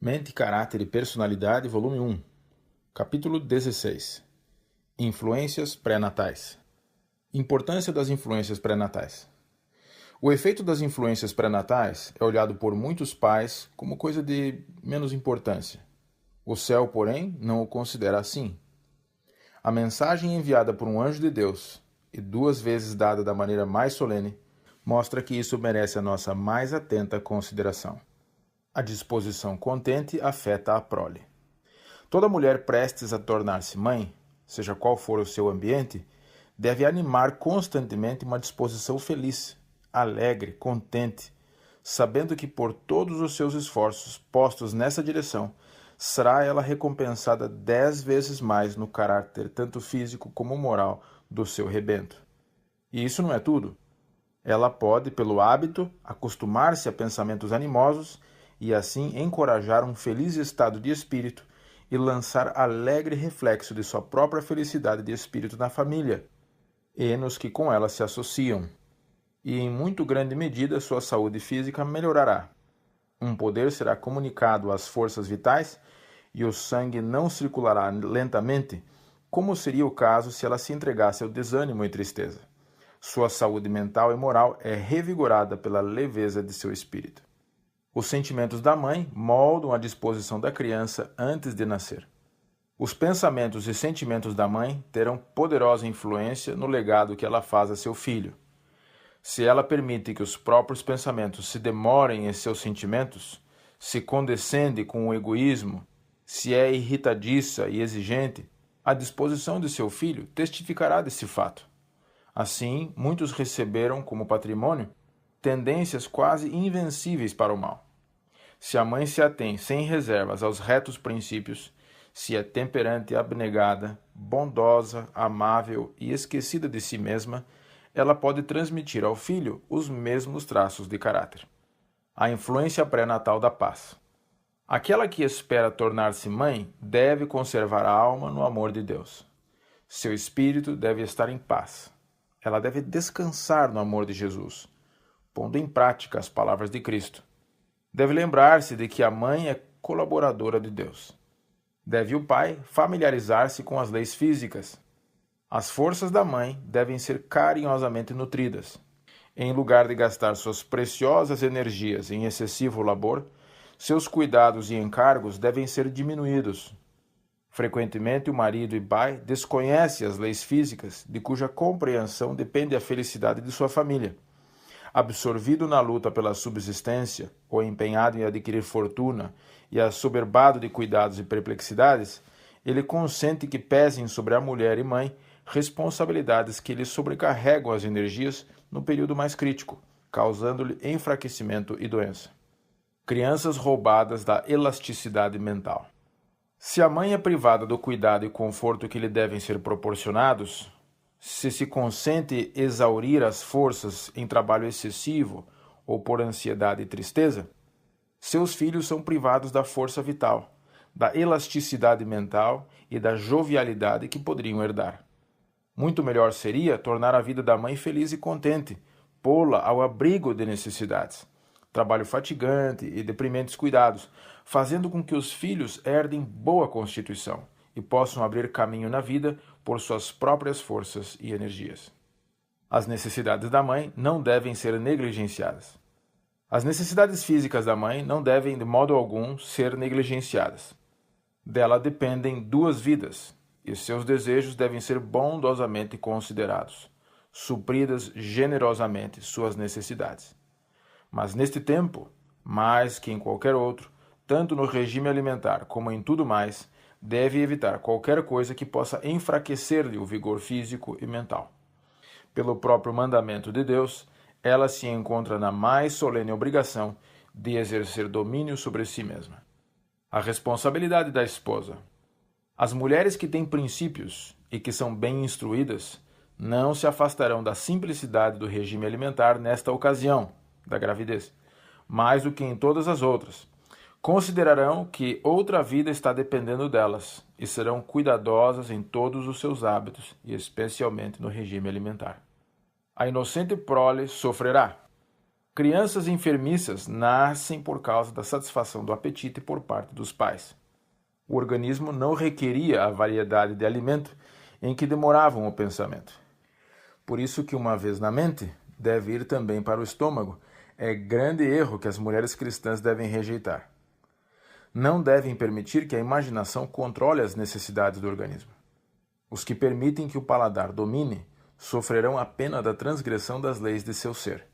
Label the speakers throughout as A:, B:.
A: Mente, Caráter e Personalidade, volume 1, capítulo 16. Influências pré-natais. Importância das influências pré-natais. O efeito das influências pré-natais é olhado por muitos pais como coisa de menos importância. O céu, porém, não o considera assim. A mensagem enviada por um anjo de Deus, e 2 vezes dada da maneira mais solene, mostra que isso merece a nossa mais atenta consideração. A disposição contente afeta a prole. Toda mulher prestes a tornar-se mãe, seja qual for o seu ambiente, deve animar constantemente uma disposição feliz, alegre, contente, sabendo que por todos os seus esforços postos nessa direção, será ela recompensada 10 vezes mais no caráter tanto físico como moral do seu rebento. E isso não é tudo. Ela pode, pelo hábito, acostumar-se a pensamentos animosos e assim encorajar um feliz estado de espírito e lançar alegre reflexo de sua própria felicidade de espírito na família e nos que com ela se associam. E em muito grande medida sua saúde física melhorará. Um poder será comunicado às forças vitais e o sangue não circulará lentamente, como seria o caso se ela se entregasse ao desânimo e tristeza. Sua saúde mental e moral é revigorada pela leveza de seu espírito. Os sentimentos da mãe moldam a disposição da criança antes de nascer. Os pensamentos e sentimentos da mãe terão poderosa influência no legado que ela faz a seu filho. Se ela permite que os próprios pensamentos se demorem em seus sentimentos, se condescende com o egoísmo, se é irritadiça e exigente, a disposição de seu filho testificará desse fato. Assim, muitos receberam como patrimônio tendências quase invencíveis para o mal. Se a mãe se atém sem reservas aos retos princípios, se é temperante e abnegada, bondosa, amável e esquecida de si mesma, ela pode transmitir ao filho os mesmos traços de caráter. A influência pré-natal da paz. Aquela que espera tornar-se mãe deve conservar a alma no amor de Deus. Seu espírito deve estar em paz. Ela deve descansar no amor de Jesus, pondo em prática as palavras de Cristo. Deve lembrar-se de que a mãe é colaboradora de Deus. Deve o pai familiarizar-se com as leis físicas. As forças da mãe devem ser carinhosamente nutridas. Em lugar de gastar suas preciosas energias em excessivo labor, seus cuidados e encargos devem ser diminuídos. Frequentemente, o marido e pai desconhece as leis físicas de cuja compreensão depende a felicidade de sua família. Absorvido na luta pela subsistência, ou empenhado em adquirir fortuna e assoberbado de cuidados e perplexidades, ele consente que pesem sobre a mulher e mãe responsabilidades que lhe sobrecarregam as energias no período mais crítico, causando-lhe enfraquecimento e doença. Crianças roubadas da elasticidade mental. Se a mãe é privada do cuidado e conforto que lhe devem ser proporcionados, se consente exaurir as forças em trabalho excessivo ou por ansiedade e tristeza, seus filhos são privados da força vital, da elasticidade mental e da jovialidade que poderiam herdar. Muito melhor seria tornar a vida da mãe feliz e contente, pô-la ao abrigo de necessidades, trabalho fatigante e deprimentes cuidados, fazendo com que os filhos herdem boa constituição e possam abrir caminho na vida por suas próprias forças e energias. As necessidades da mãe não devem ser negligenciadas. As necessidades físicas da mãe não devem, de modo algum, ser negligenciadas. Dela dependem 2 vidas, e seus desejos devem ser bondosamente considerados, supridas generosamente suas necessidades. Mas neste tempo, mais que em qualquer outro, tanto no regime alimentar como em tudo mais, deve evitar qualquer coisa que possa enfraquecer-lhe o vigor físico e mental. Pelo próprio mandamento de Deus, ela se encontra na mais solene obrigação de exercer domínio sobre si mesma. A responsabilidade da esposa. As mulheres que têm princípios e que são bem instruídas não se afastarão da simplicidade do regime alimentar nesta ocasião da gravidez, mais do que em todas as outras. Considerarão que outra vida está dependendo delas e serão cuidadosas em todos os seus hábitos e especialmente no regime alimentar. A inocente prole sofrerá. Crianças enfermiças nascem por causa da satisfação do apetite por parte dos pais. O organismo não requeria a variedade de alimento em que demoravam o pensamento. Por isso que uma vez na mente, deve ir também para o estômago. É grande erro que as mulheres cristãs devem rejeitar. Não devem permitir que a imaginação controle as necessidades do organismo. Os que permitem que o paladar domine sofrerão a pena da transgressão das leis de seu ser.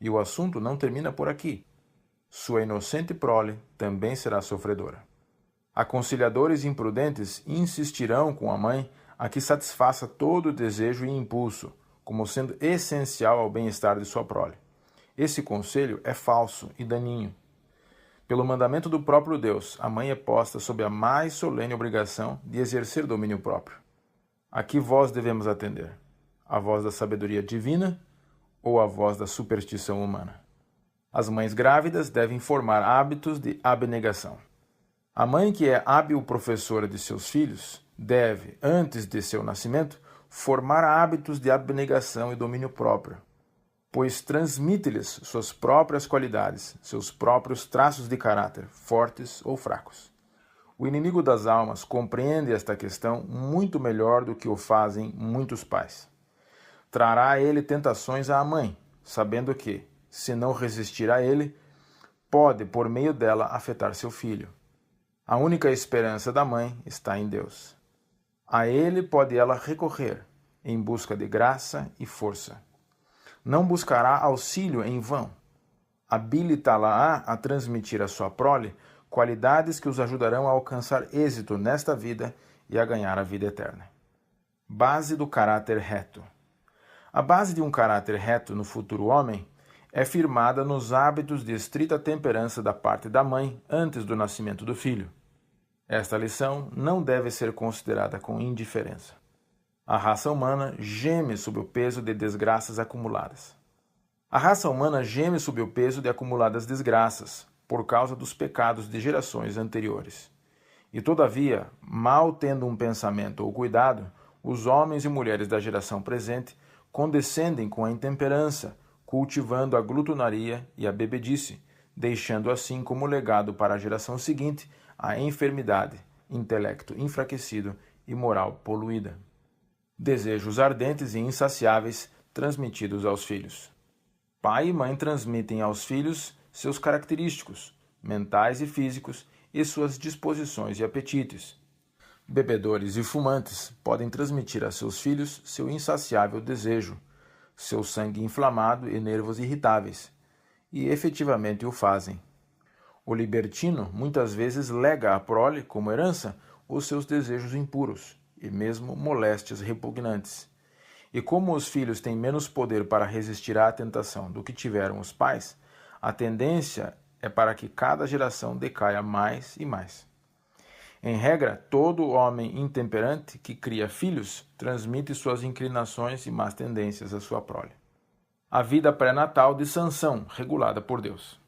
A: E o assunto não termina por aqui. Sua inocente prole também será sofredora. Aconselhadores imprudentes insistirão com a mãe a que satisfaça todo o desejo e impulso, como sendo essencial ao bem-estar de sua prole. Esse conselho é falso e daninho. Pelo mandamento do próprio Deus, a mãe é posta sob a mais solene obrigação de exercer domínio próprio. A que voz devemos atender? A voz da sabedoria divina ou a voz da superstição humana? As mães grávidas devem formar hábitos de abnegação. A mãe que é hábil professora de seus filhos deve, antes de seu nascimento, formar hábitos de abnegação e domínio próprio, pois transmite-lhes suas próprias qualidades, seus próprios traços de caráter, fortes ou fracos. O inimigo das almas compreende esta questão muito melhor do que o fazem muitos pais. Trará a ele tentações à mãe, sabendo que, se não resistir a ele, pode, por meio dela, afetar seu filho. A única esperança da mãe está em Deus. A ele pode ela recorrer, em busca de graça e força. Não buscará auxílio em vão. Habilitá-la-á a transmitir à sua prole qualidades que os ajudarão a alcançar êxito nesta vida e a ganhar a vida eterna. Base do caráter reto. A base de um caráter reto no futuro homem é firmada nos hábitos de estrita temperança da parte da mãe antes do nascimento do filho. Esta lição não deve ser considerada com indiferença. A raça humana geme sob o peso de desgraças acumuladas. A raça humana geme sob o peso de acumuladas desgraças, por causa dos pecados de gerações anteriores. E, todavia, mal tendo um pensamento ou cuidado, os homens e mulheres da geração presente condescendem com a intemperança, cultivando a glutonaria e a bebedice, deixando assim como legado para a geração seguinte a enfermidade, intelecto enfraquecido e moral poluída. Desejos ardentes e insaciáveis transmitidos aos filhos. Pai e mãe transmitem aos filhos seus característicos, mentais e físicos, e suas disposições e apetites. Bebedores e fumantes podem transmitir a seus filhos seu insaciável desejo, seu sangue inflamado e nervos irritáveis, e efetivamente o fazem. O libertino muitas vezes lega à prole, como herança, os seus desejos impuros e mesmo moléstias repugnantes. E como os filhos têm menos poder para resistir à tentação do que tiveram os pais, a tendência é para que cada geração decaia mais e mais. Em regra, todo homem intemperante que cria filhos transmite suas inclinações e más tendências à sua prole. A vida pré-natal de Sansão, regulada por Deus.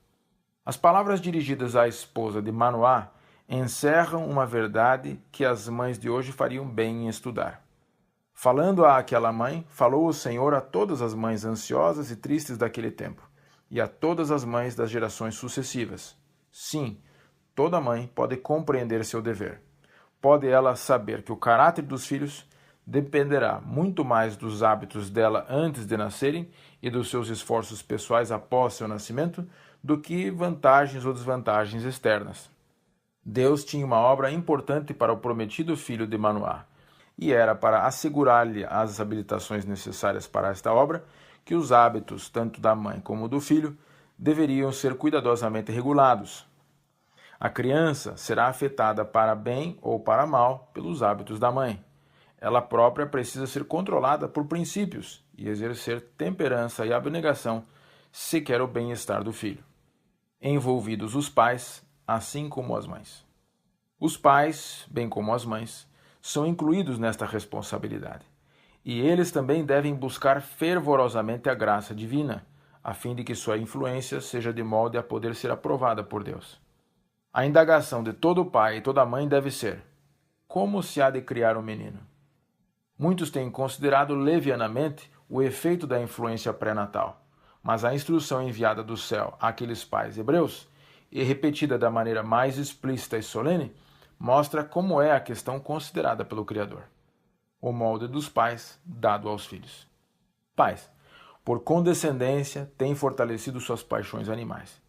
A: As palavras dirigidas à esposa de Manoá encerram uma verdade que as mães de hoje fariam bem em estudar. Falando àquela mãe, falou o Senhor a todas as mães ansiosas e tristes daquele tempo, e a todas as mães das gerações sucessivas. Sim, toda mãe pode compreender seu dever. Pode ela saber que o caráter dos filhos dependerá muito mais dos hábitos dela antes de nascerem e dos seus esforços pessoais após seu nascimento do que vantagens ou desvantagens externas. Deus tinha uma obra importante para o prometido filho de Manoá, e era para assegurar-lhe as habilitações necessárias para esta obra que os hábitos, tanto da mãe como do filho, deveriam ser cuidadosamente regulados. A criança será afetada para bem ou para mal pelos hábitos da mãe. Ela própria precisa ser controlada por princípios e exercer temperança e abnegação se quer o bem-estar do filho. Envolvidos os pais, assim como as mães. Os pais, bem como as mães, são incluídos nesta responsabilidade. E eles também devem buscar fervorosamente a graça divina, a fim de que sua influência seja de molde a poder ser aprovada por Deus. A indagação de todo pai e toda mãe deve ser: como se há de criar um menino? Muitos têm considerado levianamente o efeito da influência pré-natal, mas a instrução enviada do céu àqueles pais hebreus, e repetida da maneira mais explícita e solene, mostra como é a questão considerada pelo Criador: o molde dos pais dado aos filhos. Pais, por condescendência, têm fortalecido suas paixões animais.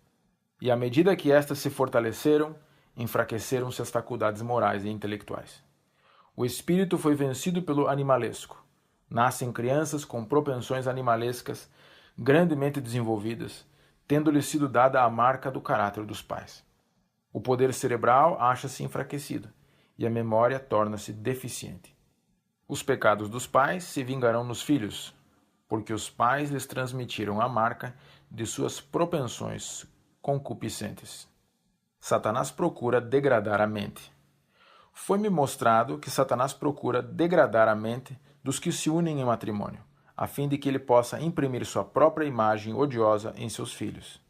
A: E à medida que estas se fortaleceram, enfraqueceram-se as faculdades morais e intelectuais. O espírito foi vencido pelo animalesco. Nascem crianças com propensões animalescas grandemente desenvolvidas, tendo-lhes sido dada a marca do caráter dos pais. O poder cerebral acha-se enfraquecido e a memória torna-se deficiente. Os pecados dos pais se vingarão nos filhos, porque os pais lhes transmitiram a marca de suas propensões concupiscentes. Satanás procura degradar a mente. Foi-me mostrado que Satanás procura degradar a mente dos que se unem em matrimônio, a fim de que ele possa imprimir sua própria imagem odiosa em seus filhos.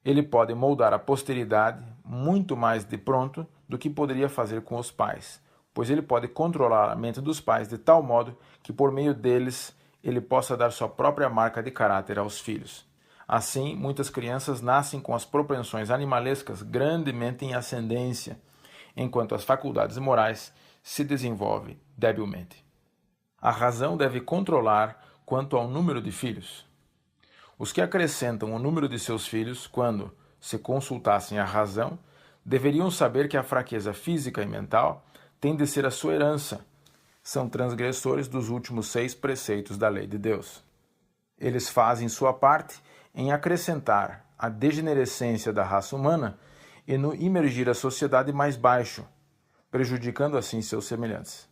A: Ele pode moldar a posteridade muito mais de pronto do que poderia fazer com os pais, pois ele pode controlar a mente dos pais de tal modo que por meio deles ele possa dar sua própria marca de caráter aos filhos. Assim, muitas crianças nascem com as propensões animalescas grandemente em ascendência, enquanto as faculdades morais se desenvolvem debilmente. A razão deve controlar quanto ao número de filhos. Os que acrescentam o número de seus filhos, quando se consultassem a razão, deveriam saber que a fraqueza física e mental tem de ser a sua herança. São transgressores dos últimos 6 preceitos da lei de Deus. Eles fazem sua parte em acrescentar a degenerescência da raça humana e no imergir a sociedade mais baixo, prejudicando assim seus semelhantes.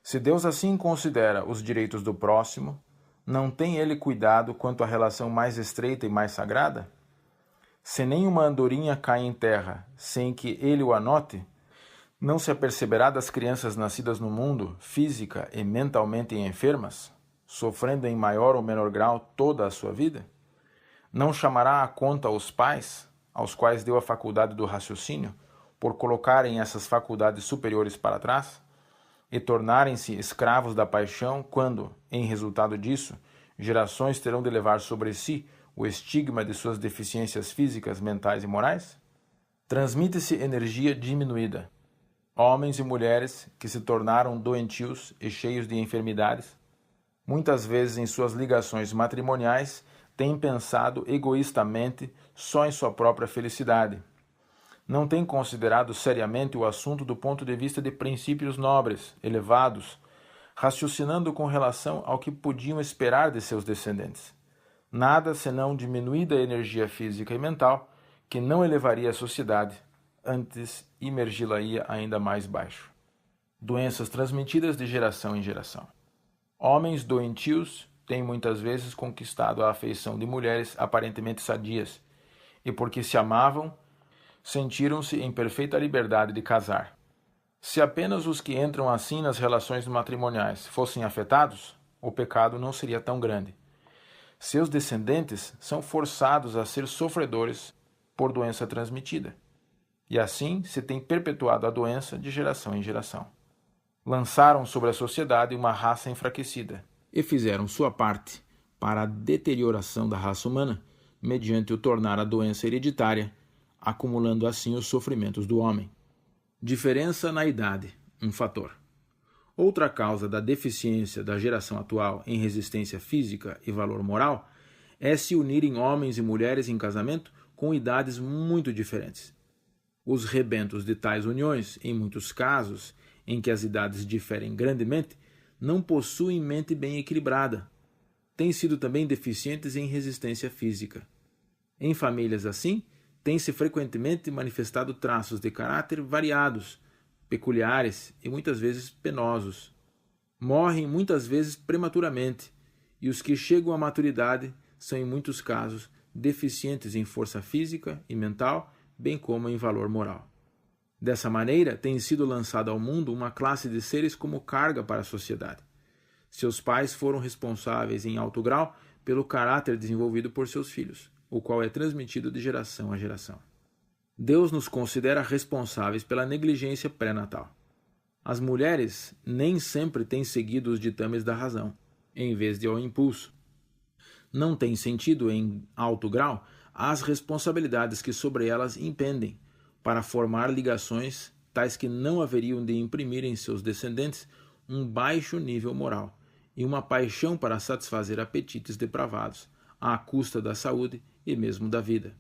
A: Se Deus assim considera os direitos do próximo, não tem ele cuidado quanto à relação mais estreita e mais sagrada? Se nenhuma andorinha cai em terra sem que ele o anote, não se aperceberá das crianças nascidas no mundo, física e mentalmente enfermas, sofrendo em maior ou menor grau toda a sua vida? Não chamará à conta os pais, aos quais deu a faculdade do raciocínio, por colocarem essas faculdades superiores para trás, e tornarem-se escravos da paixão quando, em resultado disso, gerações terão de levar sobre si o estigma de suas deficiências físicas, mentais e morais? Transmite-se energia diminuída. Homens e mulheres que se tornaram doentios e cheios de enfermidades, muitas vezes em suas ligações matrimoniais, têm pensado egoístamente só em sua própria felicidade. Não têm considerado seriamente o assunto do ponto de vista de princípios nobres, elevados, raciocinando com relação ao que podiam esperar de seus descendentes. Nada senão diminuída energia física e mental, que não elevaria a sociedade, antes imergi-la-ia ainda mais baixo. Doenças transmitidas de geração em geração. Homens doentios têm muitas vezes conquistado a afeição de mulheres aparentemente sadias, e porque se amavam, sentiram-se em perfeita liberdade de casar. Se apenas os que entram assim nas relações matrimoniais fossem afetados, o pecado não seria tão grande. Seus descendentes são forçados a ser sofredores por doença transmitida, e assim se tem perpetuado a doença de geração em geração. Lançaram sobre a sociedade uma raça enfraquecida, e fizeram sua parte para a deterioração da raça humana, mediante o tornar a doença hereditária, acumulando assim os sofrimentos do homem. Diferença na idade, um fator. Outra causa da deficiência da geração atual em resistência física e valor moral é se unirem homens e mulheres em casamento com idades muito diferentes. Os rebentos de tais uniões, em muitos casos, em que as idades diferem grandemente, não possuem mente bem equilibrada. Têm sido também deficientes em resistência física. Em famílias assim, têm-se frequentemente manifestado traços de caráter variados, peculiares e muitas vezes penosos. Morrem muitas vezes prematuramente, e os que chegam à maturidade são em muitos casos deficientes em força física e mental, bem como em valor moral. Dessa maneira, tem sido lançada ao mundo uma classe de seres como carga para a sociedade. Seus pais foram responsáveis em alto grau pelo caráter desenvolvido por seus filhos, o qual é transmitido de geração a geração. Deus nos considera responsáveis pela negligência pré-natal. As mulheres nem sempre têm seguido os ditames da razão, em vez de ao impulso. Não tem sentido, em alto grau, as responsabilidades que sobre elas impendem, para formar ligações tais que não haveriam de imprimir em seus descendentes um baixo nível moral e uma paixão para satisfazer apetites depravados, à custa da saúde e mesmo da vida.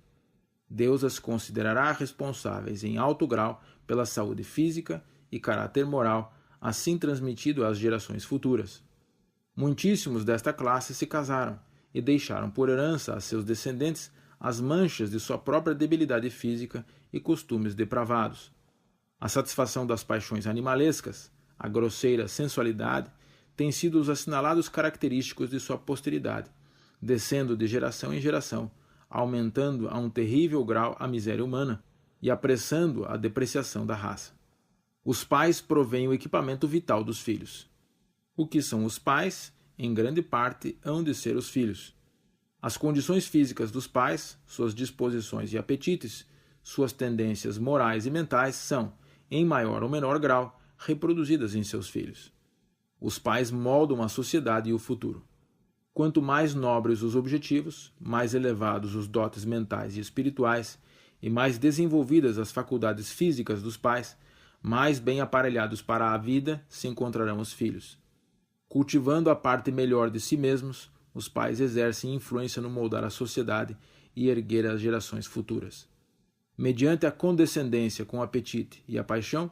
A: Deus as considerará responsáveis em alto grau pela saúde física e caráter moral, assim transmitido às gerações futuras. Muitíssimos desta classe se casaram e deixaram por herança a seus descendentes as manchas de sua própria debilidade física e costumes depravados. A satisfação das paixões animalescas, a grosseira sensualidade, têm sido os assinalados característicos de sua posteridade, descendo de geração em geração, aumentando a um terrível grau a miséria humana e apressando a depreciação da raça. Os pais provêm o equipamento vital dos filhos. O que são os pais, em grande parte, hão de ser os filhos. As condições físicas dos pais, suas disposições e apetites, suas tendências morais e mentais são, em maior ou menor grau, reproduzidas em seus filhos. Os pais moldam a sociedade e o futuro. Quanto mais nobres os objetivos, mais elevados os dotes mentais e espirituais, e mais desenvolvidas as faculdades físicas dos pais, mais bem aparelhados para a vida se encontrarão os filhos. Cultivando a parte melhor de si mesmos, os pais exercem influência no moldar a sociedade e erguer as gerações futuras. Mediante a condescendência com o apetite e a paixão,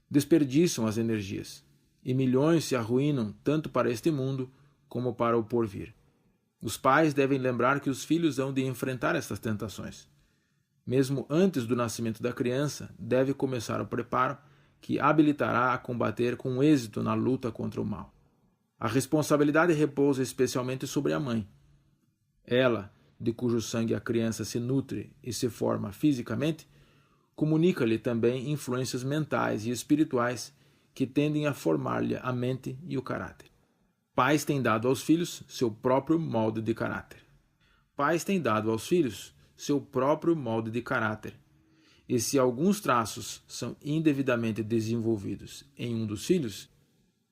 A: desperdiçam as energias, e milhões se arruinam tanto para este mundo como para o porvir. Os pais devem lembrar que os filhos hão de enfrentar estas tentações. Mesmo antes do nascimento da criança, deve começar o preparo que habilitará a combater com êxito na luta contra o mal. A responsabilidade repousa especialmente sobre a mãe. Ela, de cujo sangue a criança se nutre e se forma fisicamente, comunica-lhe também influências mentais e espirituais que tendem a formar-lhe a mente e o caráter. Pais têm dado aos filhos seu próprio molde de caráter. Pais têm dado aos filhos seu próprio molde de caráter. E se alguns traços são indevidamente desenvolvidos em um dos filhos,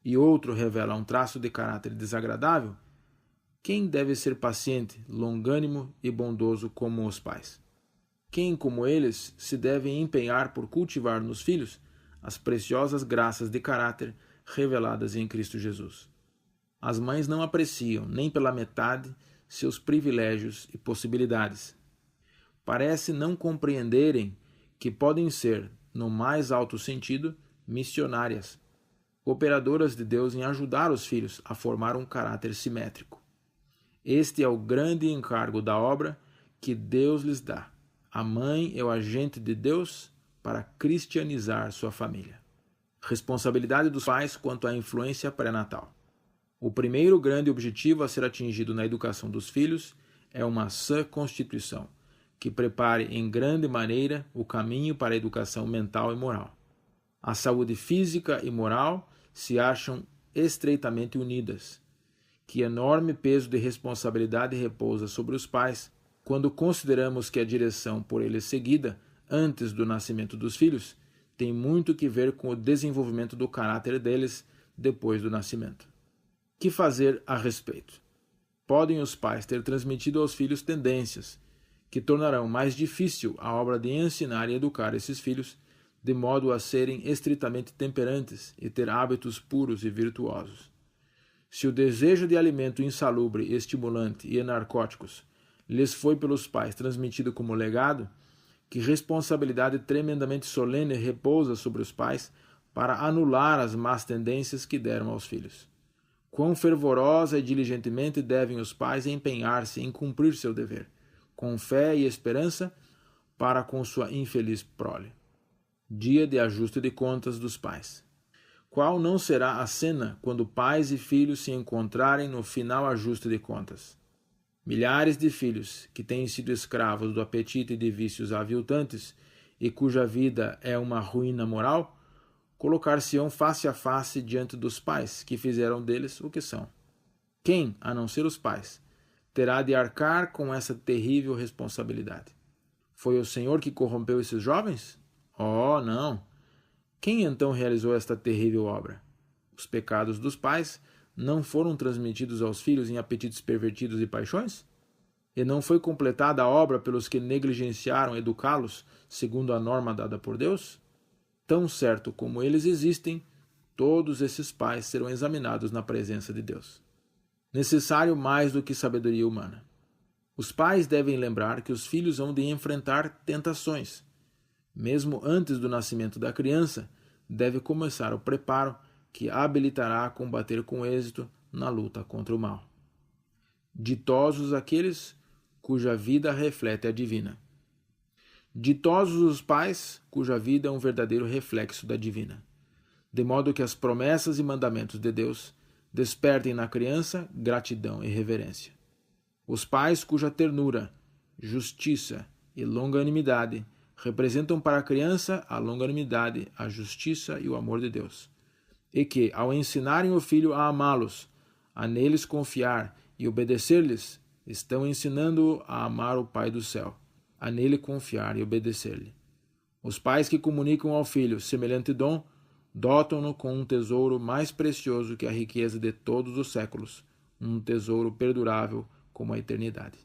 A: e outro revela um traço de caráter desagradável, quem deve ser paciente, longânimo e bondoso como os pais? Quem, como eles, se deve empenhar por cultivar nos filhos as preciosas graças de caráter reveladas em Cristo Jesus? As mães não apreciam, nem pela metade, seus privilégios e possibilidades. Parece não compreenderem que podem ser, no mais alto sentido, missionárias, operadoras de Deus em ajudar os filhos a formar um caráter simétrico. Este é o grande encargo da obra que Deus lhes dá. A mãe é o agente de Deus para cristianizar sua família. Responsabilidade dos pais quanto à influência pré-natal. O primeiro grande objetivo a ser atingido na educação dos filhos é uma sã constituição, que prepare em grande maneira o caminho para a educação mental e moral. A saúde física e moral se acham estreitamente unidas. Que enorme peso de responsabilidade repousa sobre os pais quando consideramos que a direção por eles seguida antes do nascimento dos filhos tem muito que ver com o desenvolvimento do caráter deles depois do nascimento. Que fazer a respeito? Podem os pais ter transmitido aos filhos tendências que tornarão mais difícil a obra de ensinar e educar esses filhos, de modo a serem estritamente temperantes e ter hábitos puros e virtuosos. Se o desejo de alimento insalubre, estimulante e narcóticos lhes foi pelos pais transmitido como legado, que responsabilidade tremendamente solene repousa sobre os pais para anular as más tendências que deram aos filhos. Quão fervorosa e diligentemente devem os pais empenhar-se em cumprir seu dever, com fé e esperança, para com sua infeliz prole. Dia de ajuste de contas dos pais. Qual não será a cena quando pais e filhos se encontrarem no final ajuste de contas? Milhares de filhos que têm sido escravos do apetite de vícios aviltantes e cuja vida é uma ruína moral, colocar-se-ão face a face diante dos pais que fizeram deles o que são. Quem, a não ser os pais, terá de arcar com essa terrível responsabilidade? Foi o Senhor que corrompeu esses jovens? Oh, não! Quem então realizou esta terrível obra? Os pecados dos pais não foram transmitidos aos filhos em apetites pervertidos e paixões? E não foi completada a obra pelos que negligenciaram educá-los segundo a norma dada por Deus? Tão certo como eles existem, todos esses pais serão examinados na presença de Deus. Necessário mais do que sabedoria humana. Os pais devem lembrar que os filhos hão de enfrentar tentações. Mesmo antes do nascimento da criança, deve começar o preparo que habilitará a combater com êxito na luta contra o mal. Ditosos aqueles cuja vida reflete a divina. Ditosos os pais cuja vida é um verdadeiro reflexo da divina, de modo que as promessas e mandamentos de Deus despertem na criança gratidão e reverência. Os pais cuja ternura, justiça e longanimidade representam para a criança a longanimidade, a justiça e o amor de Deus, e que, ao ensinarem o filho a amá-los, a neles confiar e obedecer-lhes, estão ensinando-o a amar o Pai do céu, a nele confiar e obedecer-lhe. Os pais que comunicam ao filho semelhante dom, dotam-no com um tesouro mais precioso que a riqueza de todos os séculos, um tesouro perdurável como a eternidade.